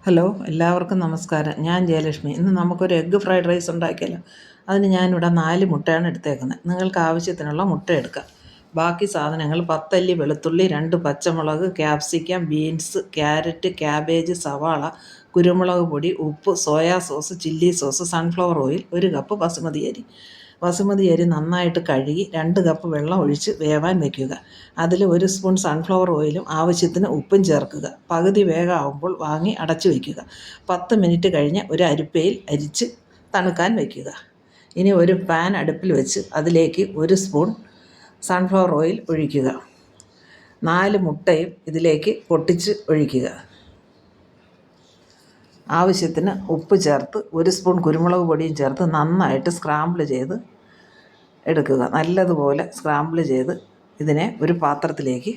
Hello, എല്ലാവർക്കും നമസ്കാരം. ഞാൻ ജയലക്ഷ്മി. ഇന്ന് നമുക്കൊരു എഗ്ഗ് ഫ്രൈഡ് റൈസ് ഉണ്ടാക്കിയാലോ. അതിന് ഞാനിവിടെ 4 മുട്ടയാണ് എടുത്തേക്കുന്നത്. നിങ്ങൾക്ക് ആവശ്യത്തിനുള്ള മുട്ട എടുക്കാം. ബാക്കി സാധനങ്ങൾ 10 അല്ലി വെളുത്തുള്ളി, 2 പച്ചമുളക്, ക്യാപ്സിക്കം, ബീൻസ്, ക്യാരറ്റ്, ക്യാബേജ്, സവാള, കുരുമുളക് പൊടി, ഉപ്പ്, soya sauce, chilli sauce, sunflower oil, 1 cup basmati അരി. ബസുമതി അരി നന്നായിട്ട് കഴുകി 2 കപ്പ് വെള്ളം ഒഴിച്ച് വേവാൻ വയ്ക്കുക. അതിൽ 1 സ്പൂൺ സൺഫ്ലവർ ഓയിലും ആവശ്യത്തിന് ഉപ്പും ചേർക്കുക. പകുതി വേഗമാകുമ്പോൾ വാങ്ങി അടച്ചു വയ്ക്കുക. 10 മിനിറ്റ് കഴിഞ്ഞ് ഒരു അരിപ്പയിൽ അരിച്ച് തണുക്കാൻ വയ്ക്കുക. ഇനി ഒരു പാൻ അടുപ്പിൽ വെച്ച് അതിലേക്ക് 1 സ്പൂൺ സൺഫ്ലവർ ഓയിൽ ഒഴിക്കുക. 4 മുട്ടയും ഇതിലേക്ക് പൊട്ടിച്ച് ഒഴിക്കുക. ആവശ്യത്തിന് ഉപ്പ് ചേർത്ത് 1 സ്പൂൺ കുരുമുളക് പൊടിയും ചേർത്ത് നന്നായിട്ട് സ്ക്രാമ്പിൾ ചെയ്ത് എടുക്കുക. നല്ലതുപോലെ സ്ക്രാമ്പിൾ ചെയ്ത് ഇതിനെ ഒരു പാത്രത്തിലേക്ക്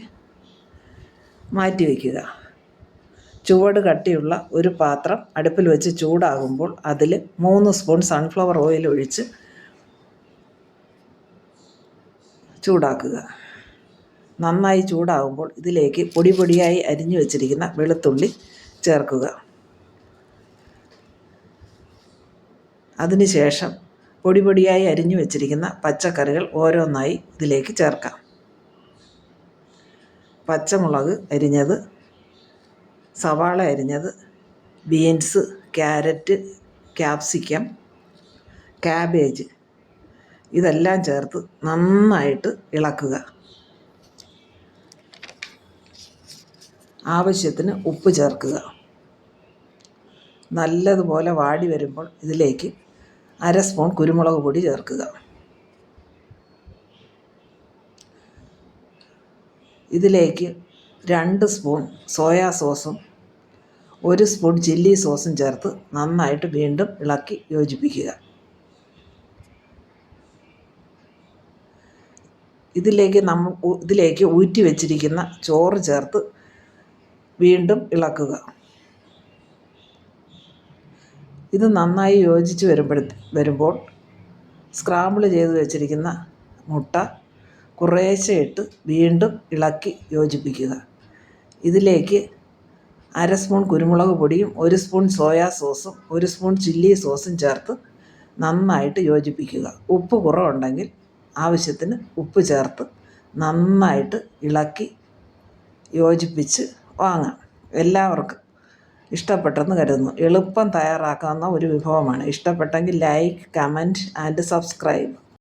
മാറ്റി വയ്ക്കുക. ചുവട് കട്ടിയുള്ള ഒരു പാത്രം അടുപ്പിൽ വെച്ച് ചൂടാകുമ്പോൾ അതിൽ 3 സ്പൂൺ സൺഫ്ലവർ ഓയിൽ ഒഴിച്ച് ചൂടാക്കുക. നന്നായി ചൂടാകുമ്പോൾ ഇതിലേക്ക് പൊടിയായി അരിഞ്ഞു വെച്ചിരിക്കുന്ന വെളുത്തുള്ളി ചേർക്കുക. അതിനുശേഷം പൊടിയായി അരിഞ്ഞു വെച്ചിരിക്കുന്ന പച്ചക്കറികൾ ഓരോന്നായി ഇതിലേക്ക് ചേർക്കാം. പച്ചമുളക് അരിഞ്ഞത്, സവാള അരിഞ്ഞത്, ബീൻസ്, ക്യാരറ്റ്, ക്യാപ്സിക്കം, ക്യാബേജ് ഇതെല്ലാം ചേർത്ത് നന്നായിട്ട് ഇളക്കുക. ആവശ്യത്തിന് ഉപ്പ് ചേർക്കുക. നല്ലതുപോലെ വാടി വരുമ്പോൾ ഇതിലേക്ക് 1/2 സ്പൂൺ കുരുമുളക് പൊടി ചേർക്കുക. ഇതിലേക്ക് 2 സ്പൂൺ സോയാ സോസും 1 സ്പൂൺ ചില്ലി സോസും ചേർത്ത് നന്നായിട്ട് വീണ്ടും ഇളക്കി യോജിപ്പിക്കുക. ഇതിലേക്ക് ഊറ്റി വെച്ചിരിക്കുന്ന ചോറ് ചേർത്ത് വീണ്ടും ഇളക്കുക. ഇത് നന്നായി യോജിച്ച് വരുമ്പോൾ സ്ക്രാമ്പിൾ ചെയ്ത് വെച്ചിരിക്കുന്ന മുട്ട കുറേശ്ശെ ഇട്ട് വീണ്ടും ഇളക്കി യോജിപ്പിക്കുക. ഇതിലേക്ക് 1/2 സ്പൂൺ കുരുമുളക് പൊടിയും 1 സ്പൂൺ സോയാ സോസും 1 സ്പൂൺ ചില്ലി സോസും ചേർത്ത് നന്നായിട്ട് യോജിപ്പിക്കുക. ഉപ്പ് കുറവുണ്ടെങ്കിൽ ആവശ്യത്തിന് ഉപ്പ് ചേർത്ത് നന്നായിട്ട് ഇളക്കി യോജിപ്പിച്ച് വാങ്ങാം. എല്ലാവർക്കും ഇഷ്ടപ്പെട്ടെന്ന് കരുതുന്നു. എളുപ്പം തയ്യാറാക്കാവുന്ന ഒരു വിഭവമാണ്. ഇഷ്ടപ്പെട്ടെങ്കിൽ ലൈക്ക്, കമൻറ്റ് ആൻഡ് സബ്സ്ക്രൈബ്.